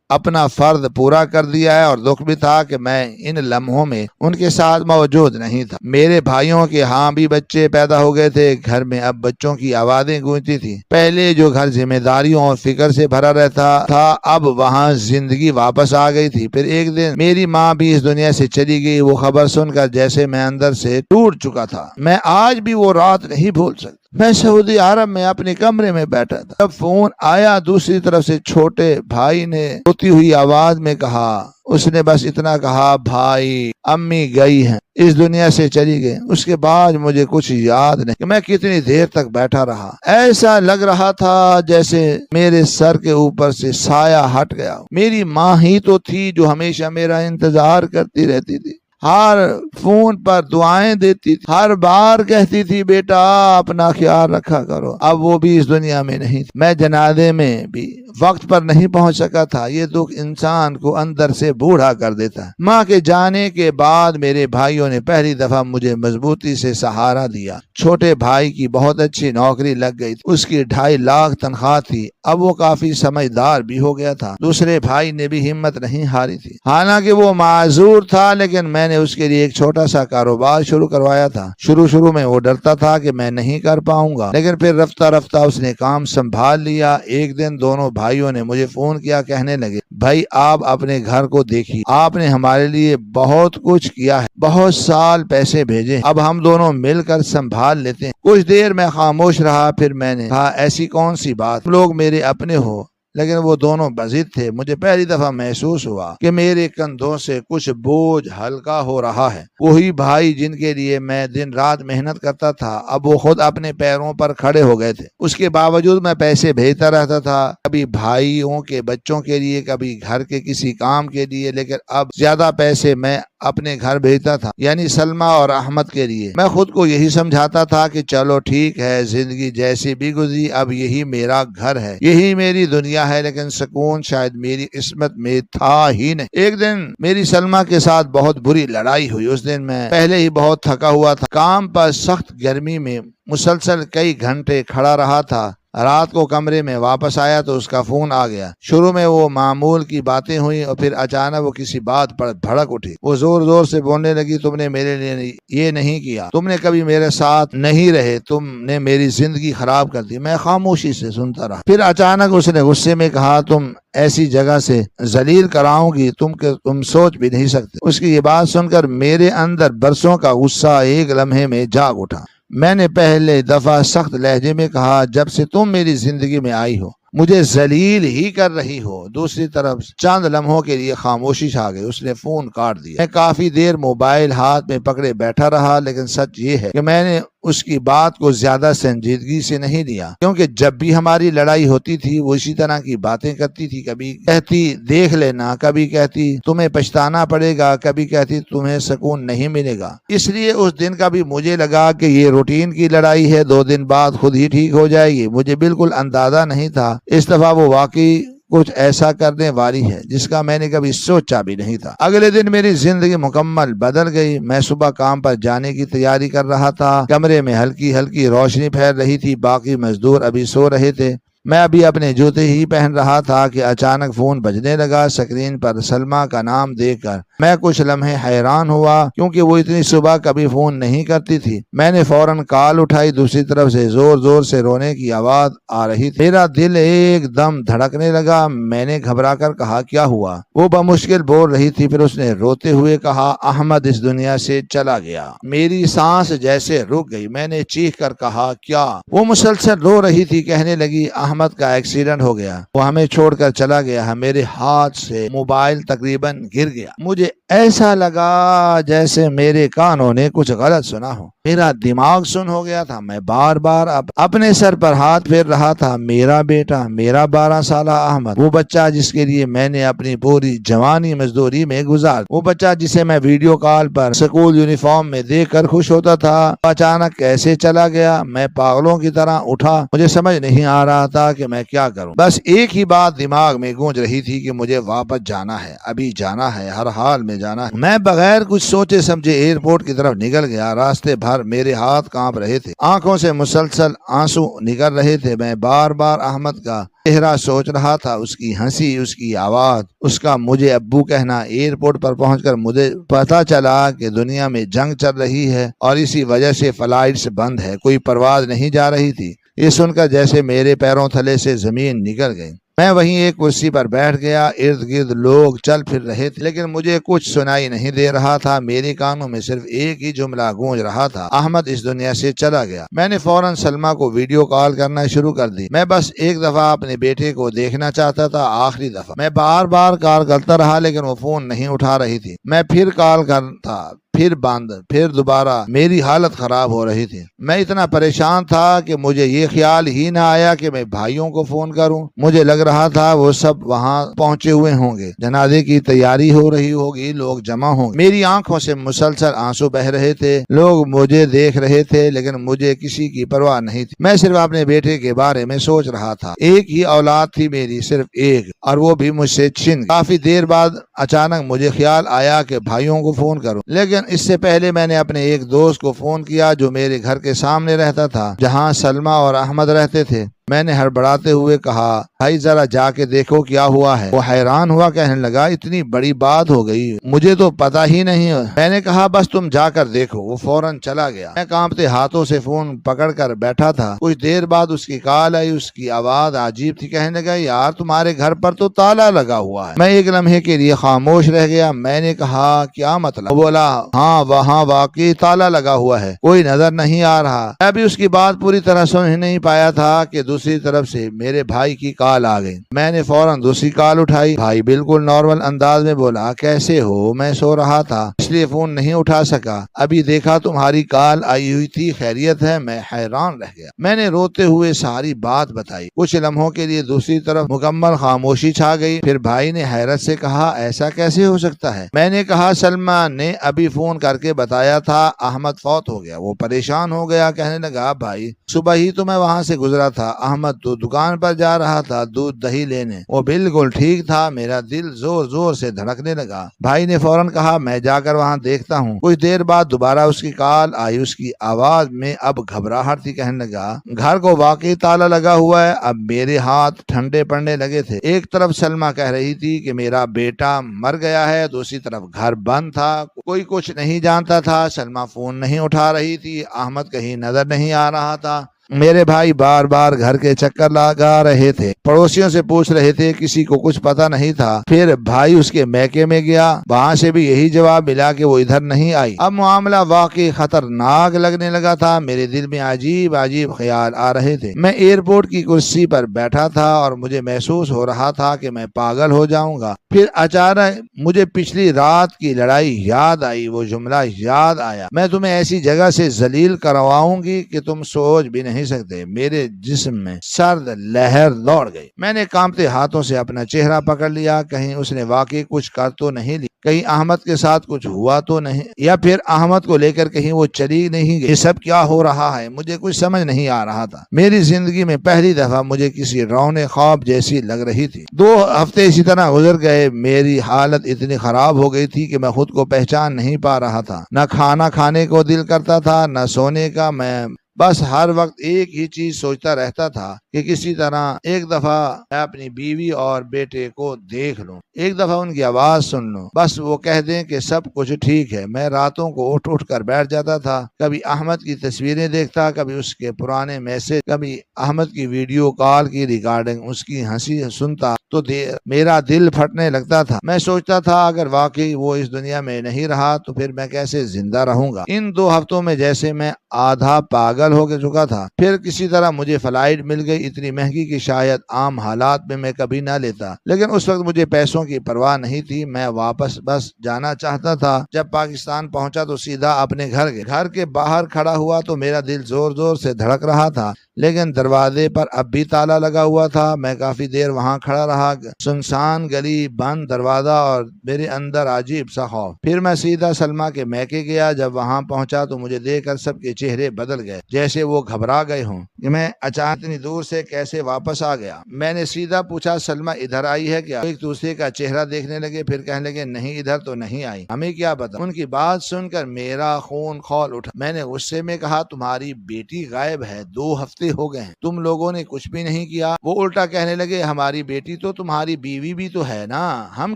اپنا فرض پورا کر دیا ہے، اور دکھ بھی تھا کہ میں ان لمحوں میں ان کے ساتھ موجود نہیں تھا۔ میرے بھائیوں کے ہاں بھی بچے پیدا ہو گئے تھے، گھر میں اب بچوں کی آوازیں گونجتی تھی۔ پہلے جو گھر ذمہ داریوں اور فکر سے بھرا رہتا تھا، اب وہاں زندگی واپس آ گئی تھی۔ پھر ایک دن میری ماں بھی اس دنیا سے چلی گئی۔ وہ خبر سن کر جیسے میں اندر سے ٹوٹ چکا تھا۔ میں آج بھی وہ رات نہیں بھول سکتا۔ میں سعودی عرب میں اپنے کمرے میں بیٹھا تھا، جب فون آیا دوسری طرف سے چھوٹے بھائی نے روتی ہوئی آواز میں کہا، اس نے بس اتنا کہا، بھائی امی گئی ہیں، اس دنیا سے چلی گئی۔ اس کے بعد مجھے کچھ یاد نہیں کہ میں کتنی دیر تک بیٹھا رہا۔ ایسا لگ رہا تھا جیسے میرے سر کے اوپر سے سایہ ہٹ گیا۔ میری ماں ہی تو تھی جو ہمیشہ میرا انتظار کرتی رہتی تھی، ہر فون پر دعائیں دیتی تھی، ہر بار کہتی تھی بیٹا اپنا خیال رکھا کرو۔ اب وہ بھی اس دنیا میں نہیں تھی۔ میں جنازے میں بھی وقت پر نہیں پہنچ سکا تھا۔ یہ دکھ انسان کو اندر سے بوڑھا کر دیتا ہے۔ ماں کے جانے کے بعد میرے بھائیوں نے پہلی دفعہ مجھے مضبوطی سے سہارا دیا۔ چھوٹے بھائی کی بہت اچھی نوکری لگ گئی، اس کی 2.5 لاکھ تنخواہ تھی، اب وہ کافی سمجھدار بھی ہو گیا تھا۔ دوسرے بھائی نے بھی ہمت نہیں ہاری تھی، حالانکہ وہ معذور تھا، لیکن میں نے اس کے لیے ایک چھوٹا سا کاروبار شروع کروایا تھا۔ شروع میں وہ ڈرتا تھا کہ میں نہیں کر پاؤں گا، لیکن پھر رفتہ رفتہ اس نے کام سنبھال لیا۔ ایک دن دونوں بھائیوں نے مجھے فون کیا، کہنے لگے بھائی آپ اپنے گھر کو دیکھیے، آپ نے ہمارے لیے بہت کچھ کیا ہے، بہت سال پیسے بھیجے، اب ہم دونوں مل کر سنبھال لیتے ہیں۔ کچھ دیر میں خاموش رہا، پھر میں نے کہا ایسی کون سی بات، تم لوگ میرے اپنے ہو۔ لیکن وہ دونوں بضد تھے۔ مجھے پہلی دفعہ محسوس ہوا کہ میرے کندھوں سے کچھ بوجھ ہلکا ہو رہا ہے۔ وہی بھائی جن کے لیے میں دن رات محنت کرتا تھا، اب وہ خود اپنے پیروں پر کھڑے ہو گئے تھے۔ اس کے باوجود میں پیسے بھیجتا رہتا تھا، کبھی بھائیوں کے بچوں کے لیے، کبھی گھر کے کسی کام کے لیے، لیکن اب زیادہ پیسے میں اپنے گھر بھیجتا تھا، یعنی سلمیٰ اور احمد کے لیے۔ میں خود کو یہی سمجھاتا تھا کہ چلو ٹھیک ہے، زندگی جیسی بھی گزری، اب یہی میرا گھر ہے، یہی میری دنیا ہے، لیکن سکون شاید میری قسمت میں تھا ہی نہیں۔ ایک دن میری سلمیٰ کے ساتھ بہت بری لڑائی ہوئی۔ اس دن میں پہلے ہی بہت تھکا ہوا تھا، کام پر سخت گرمی میں مسلسل کئی گھنٹے کھڑا رہا تھا۔ رات کو کمرے میں واپس آیا تو اس کا فون آ گیا۔ شروع میں وہ معمول کی باتیں ہوئی اور پھر اچانک وہ کسی بات پر بھڑک اٹھی۔ وہ زور زور سے بولنے لگی، تم نے میرے لیے یہ نہیں کیا، تم نے کبھی میرے ساتھ نہیں رہے، تم نے میری زندگی خراب کر دی۔ میں خاموشی سے سنتا رہا۔ پھر اچانک اس نے غصے میں کہا، تم ایسی جگہ سے ذلیل کراؤں گی تم سوچ بھی نہیں سکتے۔ اس کی یہ بات سن کر میرے اندر برسوں کا غصہ ایک لمحے میں جاگ اٹھا۔ میں نے پہلے دفعہ سخت لہجے میں کہا، جب سے تم میری زندگی میں آئی ہو مجھے ذلیل ہی کر رہی ہو۔ دوسری طرف چند لمحوں کے لیے خاموشی چھا گئی۔ اس نے فون کاٹ دیا۔ میں کافی دیر موبائل ہاتھ میں پکڑے بیٹھا رہا، لیکن سچ یہ ہے کہ میں نے اس کی بات کو زیادہ سنجیدگی سے نہیں لیا، کیونکہ جب بھی ہماری لڑائی ہوتی تھی وہ اسی طرح کی باتیں کرتی تھی۔ کبھی کہتی دیکھ لینا، کبھی کہتی تمہیں پچھتانا پڑے گا، کبھی کہتی تمہیں سکون نہیں ملے گا۔ اس لیے اس دن کا بھی مجھے لگا کہ یہ روٹین کی لڑائی ہے، 2 دن بعد خود ہی ٹھیک ہو جائے گی۔ مجھے بالکل اندازہ نہیں تھا اس دفعہ وہ واقعی کچھ ایسا کرنے والی ہے جس کا میں نے کبھی سوچا بھی نہیں تھا۔ اگلے دن میری زندگی مکمل بدل گئی۔ میں صبح کام پر جانے کی تیاری کر رہا تھا۔ کمرے میں ہلکی ہلکی روشنی پھیل رہی تھی، باقی مزدور ابھی سو رہے تھے۔ میں ابھی اپنے جوتے ہی پہن رہا تھا کہ اچانک فون بجنے لگا۔ اسکرین پر سلمیٰ کا نام دیکھ کر میں کچھ لمحے حیران ہوا، کیونکہ وہ اتنی صبح کبھی فون نہیں کرتی تھی۔ میں نے فوراً کال اٹھائی۔ دوسری طرف سے زور زور سے رونے کی آواز آ رہی تھی۔ میرا دل ایک دم دھڑکنے لگا۔ میں نے گھبرا کر کہا، کیا ہوا؟ وہ بمشکل بول رہی تھی، پھر اس نے روتے ہوئے کہا، احمد اس دنیا سے چلا گیا۔ میری سانس جیسے رک گئی۔ میں نے چیخ کر کہا، کیا؟ وہ مسلسل رو رہی تھی، کہنے لگی، احمد کا ایکسیڈنٹ ہو گیا، وہ ہمیں چھوڑ کر چلا گیا۔ میرے ہاتھ سے موبائل تقریباً گر گیا۔ مجھے ایسا لگا جیسے میرے کانوں نے کچھ غلط سنا ہو۔ میرا دماغ سن ہو گیا تھا۔ میں بار بار اپنے سر پر ہاتھ پھیر رہا تھا۔ میرا بیٹا، میرا 12 سالہ احمد، وہ بچہ جس کے لیے میں نے اپنی پوری جوانی مزدوری میں گزار، وہ بچہ جسے میں ویڈیو کال پر سکول یونیفارم میں دیکھ کر خوش ہوتا تھا، اچانک کیسے چلا گیا؟ میں پاگلوں کی طرح اٹھا۔ مجھے سمجھ نہیں آ رہا تھا کہ میں کیا کروں۔ بس ایک ہی بات دماغ میں گونج رہی تھی کہ مجھے واپس جانا ہے، ابھی جانا ہے، ہر حال میں جانا ہے۔ میں بغیر کچھ سوچے سمجھے ایئرپورٹ کی طرف نکل گیا۔ راستے بھر میرے ہاتھ کانپ رہے تھے، آنکھوں سے مسلسل آنسو نکل رہے تھے۔ میں بار بار احمد کا چہرہ سوچ رہا تھا، اس کی ہنسی، اس کی آواز، اس کا مجھے ابو کہنا۔ ایئرپورٹ پر پہنچ کر مجھے پتا چلا کہ دنیا میں جنگ چل رہی ہے اور اسی وجہ سے فلائٹس بند ہے، کوئی پرواز نہیں جا رہی تھی۔ یہ سن کر جیسے میرے پیروں تھلے سے زمین نکل گئی۔ میں وہیں ایک کرسی پر بیٹھ گیا۔ ارد گرد لوگ چل پھر رہے تھے، لیکن مجھے کچھ سنائی نہیں دے رہا تھا۔ میرے کانوں میں صرف ایک ہی جملہ گونج رہا تھا، احمد اس دنیا سے چلا گیا۔ میں نے فوراً سلمیٰ کو ویڈیو کال کرنا شروع کر دی۔ میں بس ایک دفعہ اپنے بیٹے کو دیکھنا چاہتا تھا، آخری دفعہ۔ میں بار بار کال کرتا رہا لیکن وہ فون نہیں اٹھا رہی تھی۔ میں پھر کال کرتا، پھر بند، پھر دوبارہ۔ میری حالت خراب ہو رہی تھی۔ میں اتنا پریشان تھا کہ مجھے یہ خیال ہی نہ آیا کہ میں بھائیوں کو فون کروں۔ مجھے لگ رہا تھا وہ سب وہاں پہنچے ہوئے ہوں گے، جنازے کی تیاری ہو رہی ہوگی، لوگ جمع ہوں گے۔ میری آنکھوں سے مسلسل آنسو بہ رہے تھے۔ لوگ مجھے دیکھ رہے تھے لیکن مجھے کسی کی پرواہ نہیں تھی۔ میں صرف اپنے بیٹے کے بارے میں سوچ رہا تھا۔ ایک ہی اولاد تھی میری، صرف ایک، اور وہ بھی مجھ سے چھن گئی۔ کافی دیر بعد اچانک مجھے خیال آیا کہ بھائیوں کو فون کروں، لیکن اس سے پہلے میں نے اپنے ایک دوست کو فون کیا جو میرے گھر کے سامنے رہتا تھا، جہاں سلمیٰ اور احمد رہتے تھے۔ میں نے ہڑبڑاتے ہوئے کہا، بھائی ذرا جا کے دیکھو کیا ہوا ہے۔ وہ حیران ہوا، کہنے لگا، اتنی بڑی بات ہو گئی، مجھے تو پتا ہی نہیں۔ میں نے کہا، بس تم جا کر دیکھو۔ وہ فوراً چلا گیا۔ میں کانپتے ہاتھوں سے فون پکڑ کر بیٹھا تھا۔ کچھ دیر بعد اس کی کال آئی۔ اس کی آواز عجیب تھی، کہنے لگا، یار تمہارے گھر پر تو تالا لگا ہوا ہے۔ میں ایک لمحے کے لیے خاموش رہ گیا۔ میں نے کہا، کیا مطلب؟ وہ بولا، ہاں وہاں واقعی تالا لگا ہوا ہے، کوئی نظر نہیں آ رہا۔ میں ابھی اس کی بات پوری طرح سمجھ نہیں پایا تھا کہ دوسری طرف سے میرے بھائی کی کال آ گئی۔ میں نے فوراً دوسری کال اٹھائی۔ بھائی بالکل نارمل انداز میں بولا، کیسے ہو؟ میں سو رہا تھا اس لیے فون نہیں اٹھا سکا، ابھی دیکھا تمہاری کال آئی ہوئی تھی، خیریت ہے؟ میں حیران رہ گیا۔ میں نے روتے ہوئے ساری بات بتائی۔ کچھ لمحوں کے لیے دوسری طرف مکمل خاموشی چھا گئی۔ پھر بھائی نے حیرت سے کہا، ایسا کیسے ہو سکتا ہے؟ میں نے کہا، سلمیٰ نے ابھی فون کر کے بتایا تھا احمد فوت ہو گیا۔ وہ پریشان ہو گیا، کہنے لگا، بھائی صبح ہی تو میں وہاں سے گزرا تھا، احمد تو دکان پر جا رہا تھا دودھ دہی لینے، وہ بالکل ٹھیک تھا۔ میرا دل زور زور سے دھڑکنے لگا۔ بھائی نے فوراً کہا میں جا کر وہاں دیکھتا ہوں۔ کچھ دیر بعد دوبارہ اس کی کال آئی، اس کی آواز میں اب گھبراہٹ تھی۔ کہنے لگا گھر کو واقعی تالا لگا ہوا ہے۔ اب میرے ہاتھ ٹھنڈے پڑنے لگے تھے۔ ایک طرف سلمیٰ کہہ رہی تھی کہ میرا بیٹا مر گیا ہے، دوسری طرف گھر بند تھا، کوئی کچھ نہیں جانتا تھا۔ سلمیٰ فون نہیں اٹھا رہی تھی، احمد کہیں نظر نہیں آ رہا تھا۔ میرے بھائی بار بار گھر کے چکر لگا رہے تھے، پڑوسیوں سے پوچھ رہے تھے، کسی کو کچھ پتہ نہیں تھا۔ پھر بھائی اس کے میکے میں گیا، وہاں سے بھی یہی جواب ملا کہ وہ ادھر نہیں آئی۔ اب معاملہ واقعی خطرناک لگنے لگا تھا۔ میرے دل میں عجیب عجیب خیال آ رہے تھے۔ میں ایئرپورٹ کی کرسی پر بیٹھا تھا اور مجھے محسوس ہو رہا تھا کہ میں پاگل ہو جاؤں گا۔ پھر اچانک مجھے پچھلی رات کی لڑائی یاد آئی، وہ جملہ یاد آیا، میں تمہیں ایسی جگہ سے ذلیل کرواؤں گی کہ تم سوچ بھی نہیں سکتے۔ میرے جسم میں سرد لہر دوڑ گئی۔ میں نے کانپتے ہاتھوں سے اپنا چہرہ پکڑ لیا، کہیں اس نے واقعی کچھ کر تو نہیں لی، کہیں احمد کے ساتھ کچھ ہوا تو نہیں، یا پھر احمد کو لے کر کہیں وہ چلی نہیں گئی۔ یہ سب کیا ہو رہا ہے؟ مجھے کچھ سمجھ نہیں آ رہا تھا۔ میری زندگی میں پہلی دفعہ مجھے کسی رونے خواب جیسی لگ رہی تھی۔ 2 ہفتے اسی طرح گزر گئے۔ میری حالت اتنی خراب ہو گئی تھی کہ میں خود کو پہچان نہیں پا رہا تھا۔ نہ کھانا کھانے کو دل کرتا تھا، نہ سونے کا۔ میں بس ہر وقت ایک ہی چیز سوچتا رہتا تھا کہ کسی طرح ایک دفعہ میں اپنی بیوی اور بیٹے کو دیکھ لوں، ایک دفعہ ان کی آواز سن لوں، بس وہ کہہ دیں کہ سب کچھ ٹھیک ہے۔ میں راتوں کو اٹھ اٹھ کر بیٹھ جاتا تھا، کبھی احمد کی تصویریں دیکھتا، کبھی اس کے پرانے میسج، کبھی احمد کی ویڈیو کال کی ریکارڈنگ، اس کی ہنسی سنتا تو میرا دل پھٹنے لگتا تھا۔ میں سوچتا تھا اگر واقعی وہ اس دنیا میں نہیں رہا تو پھر میں کیسے زندہ رہوں گا۔ ان 2 ہفتوں میں جیسے میں آدھا پاگل ہو چکا تھا۔ پھر کسی طرح مجھے فلائٹ مل گئی، اتنی مہنگی کہ شاید عام حالات میں کبھی نہ لیتا، لیکن اس وقت مجھے پیسوں کی پرواہ نہیں تھی۔ میں واپس بس جانا چاہتا تھا۔ جب پاکستان پہنچا تو سیدھا اپنے گھر گئے۔ گھر کے باہر کھڑا ہوا تو میرا دل زور زور سے دھڑک رہا تھا، لیکن دروازے پر اب بھی تالا لگا ہوا تھا۔ میں کافی دیر وہاں کھڑا رہا، سنسان گلی، بند دروازہ اور میرے اندر عجیب سا خوف۔ پھر میں سیدھا سلمیٰ کے میکے گیا۔ جب وہاں پہنچا تو مجھے دیکھ کر سب کے چہرے بدل گئے، جیسے وہ گھبرا گئے ہوں کہ میں اچانک اتنی دور سے کیسے واپس آ گیا۔ میں نے سیدھا پوچھا سلمیٰ ادھر آئی ہے کیا؟ ایک دوسرے کا چہرہ دیکھنے لگے، پھر کہنے لگے نہیں ادھر تو نہیں آئی، ہمیں کیا پتا۔ ان کی بات سن کر میرا خون کھول اٹھا۔ میں نے غصے میں کہا تمہاری بیٹی غائب ہے، 2 ہفتے ہو گئے ہیں، تم لوگوں نے کچھ بھی نہیں کیا۔ وہ الٹا کہنے لگے ہماری بیٹی تو تمہاری بیوی بھی تو ہے نا، ہم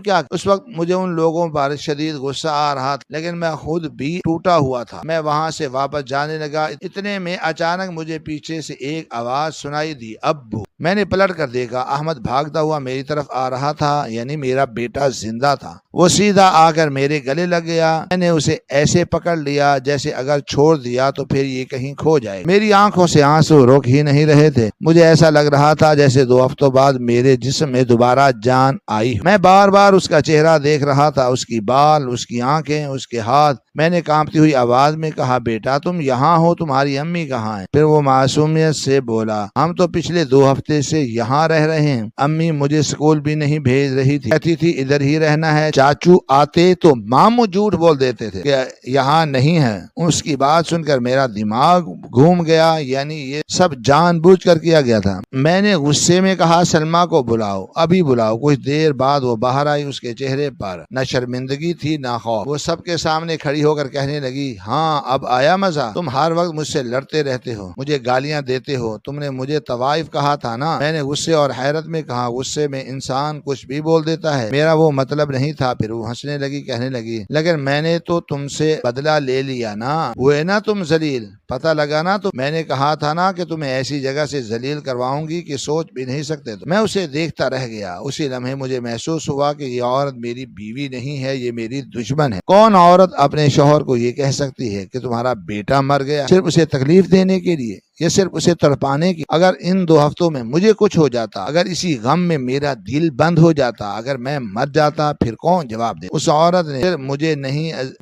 کیا۔ اس وقت مجھے ان لوگوں پر شدید غصہ آ رہا تھا، لیکن میں خود بھی ٹوٹا ہوا تھا۔ میں وہاں سے واپس جانے لگا، اتنے میں اچانک مجھے پیچھے سے ایک آواز سنائی دی، ابو۔ میں نے پلٹ کر دیکھا، احمد بھاگتا ہوا میری طرف آ رہا تھا، یعنی میرا بیٹا زندہ تھا۔ وہ سیدھا آ کر میرے گلے لگ گیا۔ میں نے اسے ایسے پکڑ لیا جیسے اگر چھوڑ دیا تو پھر یہ کہیں کھو جائے۔ میری آنکھوں سے آنسو رک ہی نہیں رہے تھے۔ مجھے ایسا لگ رہا تھا جیسے 2 ہفتوں بعد میرے جسم میں دوبارہ جان آئی۔ میں بار بار اس کا چہرہ دیکھ رہا تھا، اس کی بال، اس کی آنکھیں، اس کے ہاتھ۔ میں نے کانپتی ہوئی آواز میں کہا بیٹا تم یہاں ہو، تمہاری امی کہاں ہیں؟ پھر وہ معصومیت سے بولا ہم تو پچھلے 2 ہفتے سے یہاں رہ رہے ہیں، امی مجھے اسکول بھی نہیں بھیج رہی تھی، کہتی تھی ادھر ہی رہنا ہے، چاچو آتے تو ماموں جھوٹ بول دیتے تھے کہ یہاں نہیں ہے۔ اس کی بات سن کر میرا دماغ گھوم گیا، یعنی یہ سب جان بوجھ کر کیا گیا تھا۔ میں نے غصے میں کہا سلمیٰ کو بلاؤ، ابھی بلاؤ۔ کچھ دیر بعد وہ باہر آئی، اس کے چہرے پر نہ شرمندگی تھی نہ خوف۔ وہ سب کے سامنے کھڑی ہو کر کہنے لگی ہاں اب آیا مزہ، تم ہر وقت مجھ سے لڑتے رہتے ہو، مجھے گالیاں دیتے ہو، تم نے مجھے طوائف کہا تھا نا۔ میں نے غصے اور حیرت میں کہا غصے میں انسان کچھ بھی بول دیتا ہے، میرا وہ مطلب نہیں تھا۔ پھر وہ ہنسنے لگی، کہنے لگی لیکن میں نے تو تم سے بدلہ لے لیا نا، ہوئے نا تم ذلیل، پتہ لگا نا، تو میں نے کہا تھا نا کہ تمہیں ایسی جگہ سے ذلیل کرواؤں گی کہ سوچ بھی نہیں سکتے۔ تو میں اسے دیکھتا رہ گیا۔ اسی لمحے مجھے محسوس ہوا کہ یہ عورت میری بیوی نہیں ہے، یہ میری دشمن ہے۔ کون عورت اپنے شوہر کو یہ کہہ سکتی ہے کہ تمہارا بیٹا مر گیا صرف اسے تکلیف دینے کے لیے، یا صرف اسے تڑپانے کی؟ اگر ان 2 ہفتوں میں مجھے کچھ ہو جاتا، اگر اسی غم میں میرا دل بند ہو جاتا، اگر میں مر جاتا، پھر کون جواب دے؟ اس عورت نے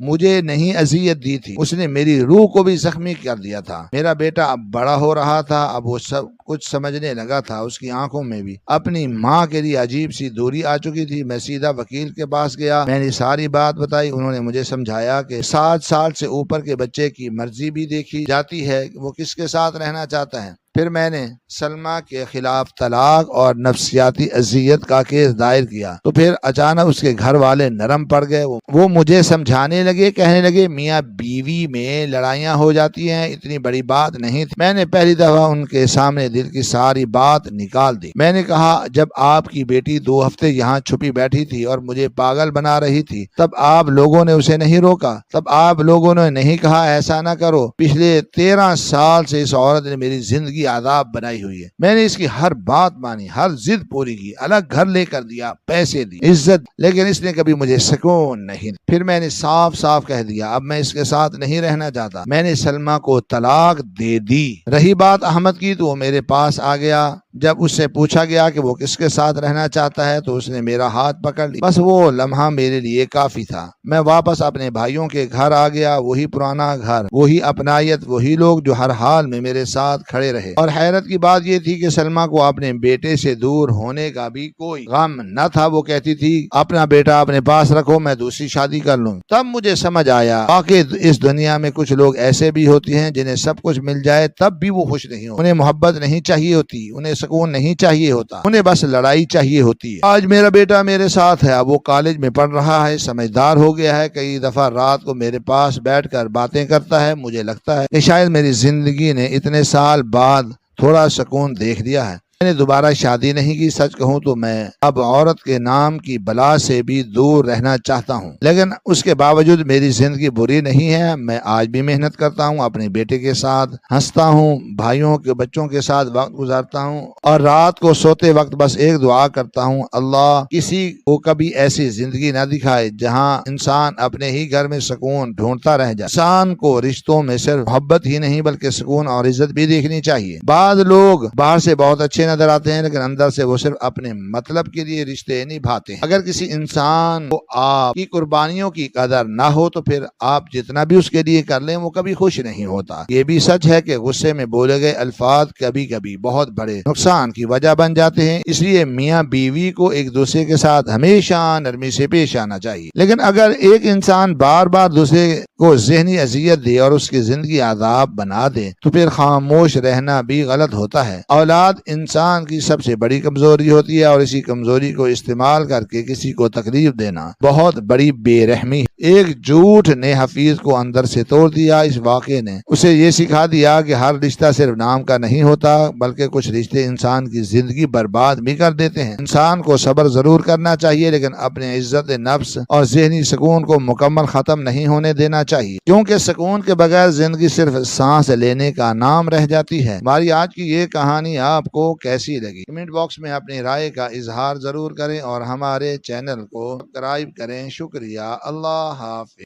مجھے نہیں اذیت دی تھی، اس نے میری روح کو بھی زخمی کر دیا تھا۔ میرا بیٹا اب بڑا ہو رہا تھا، اب وہ سب کچھ سمجھنے لگا تھا، اس کی آنکھوں میں بھی اپنی ماں کے لیے عجیب سی دوری آ چکی تھی۔ میں سیدھا وکیل کے پاس گیا، میں نے ساری بات بتائی۔ انہوں نے مجھے سمجھایا کہ 7 سال سے اوپر کے بچے کی مرضی بھی دیکھی جاتی ہے، وہ کس کے ساتھ رہنا چاہتا ہے۔ پھر میں نے سلمہ کے خلاف طلاق اور نفسیاتی اذیت کا کیس دائر کیا تو پھر اچانک اس کے گھر والے نرم پڑ گئے. وہ مجھے سمجھانے لگے، کہنے لگے میاں بیوی میں لڑائیاں ہو جاتی ہیں، اتنی بڑی بات نہیں تھی. میں نے پہلی دفعہ ان کے سامنے دل کی ساری بات نکال دی. میں نے کہا جب آپ کی بیٹی 2 ہفتے یہاں چھپی بیٹھی تھی اور مجھے پاگل بنا رہی تھی تب آپ لوگوں نے اسے نہیں روکا، تب آپ لوگوں نے نہیں کہا ایسا نہ کرو. پچھلے 13 سال سے اس عورت نے میری زندگی عذاب بنائی ہوئی ہے. میں نے اس کی ہر بات مانی، ہر ضد پوری کی، الگ گھر لے کر دیا، پیسے دی، عزت، لیکن اس نے کبھی مجھے سکون نہیں. پھر میں نے صاف صاف کہہ دیا اب میں اس کے ساتھ نہیں رہنا چاہتا. میں نے سلمہ کو طلاق دے دی. رہی بات احمد کی تو وہ میرے پاس آ گیا. جب اس سے پوچھا گیا کہ وہ کس کے ساتھ رہنا چاہتا ہے تو اس نے میرا ہاتھ پکڑ لیا. بس وہ لمحہ میرے لیے کافی تھا. میں واپس اپنے بھائیوں کے گھر آ گیا. وہی پرانا گھر، وہی اپنائیت، وہی لوگ جو ہر حال میں میرے ساتھ کھڑے رہے. اور حیرت کی بات یہ تھی کہ سلمہ کو اپنے بیٹے سے دور ہونے کا بھی کوئی غم نہ تھا. وہ کہتی تھی اپنا بیٹا اپنے پاس رکھو، میں دوسری شادی کر لوں. تب مجھے سمجھ آیا واقعی اس دنیا میں کچھ لوگ ایسے بھی ہوتے ہیں جنہیں سب کچھ مل جائے تب بھی وہ خوش نہیں ہوتے. انہیں محبت نہیں چاہیے ہوتی، انہیں سکون نہیں چاہیے ہوتا، انہیں بس لڑائی چاہیے ہوتی ہے. آج میرا بیٹا میرے ساتھ ہے. اب وہ کالج میں پڑھ رہا ہے، سمجھدار ہو گیا ہے. کئی دفعہ رات کو میرے پاس بیٹھ کر باتیں کرتا ہے. مجھے لگتا ہے کہ شاید میری زندگی نے اتنے سال بعد تھوڑا سکون دیکھ لیا ہے. میں نے دوبارہ شادی نہیں کی. سچ کہوں تو میں اب عورت کے نام کی بلا سے بھی دور رہنا چاہتا ہوں، لیکن اس کے باوجود میری زندگی بری نہیں ہے. میں آج بھی محنت کرتا ہوں، اپنے بیٹے کے ساتھ ہنستا ہوں، بھائیوں کے بچوں کے ساتھ وقت گزارتا ہوں، اور رات کو سوتے وقت بس ایک دعا کرتا ہوں اللہ کسی کو کبھی ایسی زندگی نہ دکھائے جہاں انسان اپنے ہی گھر میں سکون ڈھونڈتا رہ جائے. انسان کو رشتوں میں صرف محبت ہی نہیں بلکہ سکون اور عزت بھی دیکھنی چاہیے. بعض لوگ باہر سے بہت اچھے نظر آتے ہیں لیکن اندر سے وہ صرف اپنے مطلب کے لیے رشتے نبھاتے ہیں. اگر کسی انسان کو آپ کی قربانیوں کی قدر نہ ہو تو پھر آپ جتنا بھی اس کے لیے کر لیں وہ کبھی خوش نہیں ہوتا. یہ بھی سچ ہے کہ غصے میں بولے گئے الفاظ کبھی کبھی بہت بڑے نقصان کی وجہ بن جاتے ہیں. اس لیے میاں بیوی کو ایک دوسرے کے ساتھ ہمیشہ نرمی سے پیش آنا چاہیے. لیکن اگر ایک انسان بار بار دوسرے کو ذہنی اذیت دے اور اس کی زندگی عذاب بنا دے تو پھر خاموش رہنا بھی غلط ہوتا ہے. اولاد انسان کی سب سے بڑی کمزوری ہوتی ہے اور اسی کمزوری کو استعمال کر کے کسی کو تکلیف دینا بہت بڑی بے رحمی. ایک جھوٹ نے حفیظ کو اندر سے توڑ دیا. اس واقعے نے اسے یہ سکھا دیا کہ ہر رشتہ صرف نام کا نہیں ہوتا بلکہ کچھ رشتے انسان کی زندگی برباد بھی کر دیتے ہیں. انسان کو صبر ضرور کرنا چاہیے لیکن اپنے عزت نفس اور ذہنی سکون کو مکمل ختم نہیں ہونے دینا چاہیے، کیونکہ سکون کے بغیر زندگی صرف سانس لینے کا نام رہ جاتی ہے. ہماری آج کی یہ کہانی آپ کو کیسی لگی؟ کمنٹ باکس میں اپنی رائے کا اظہار ضرور کریں اور ہمارے چینل کو سبسکرائب کریں. شکریہ. اللہ حافظ.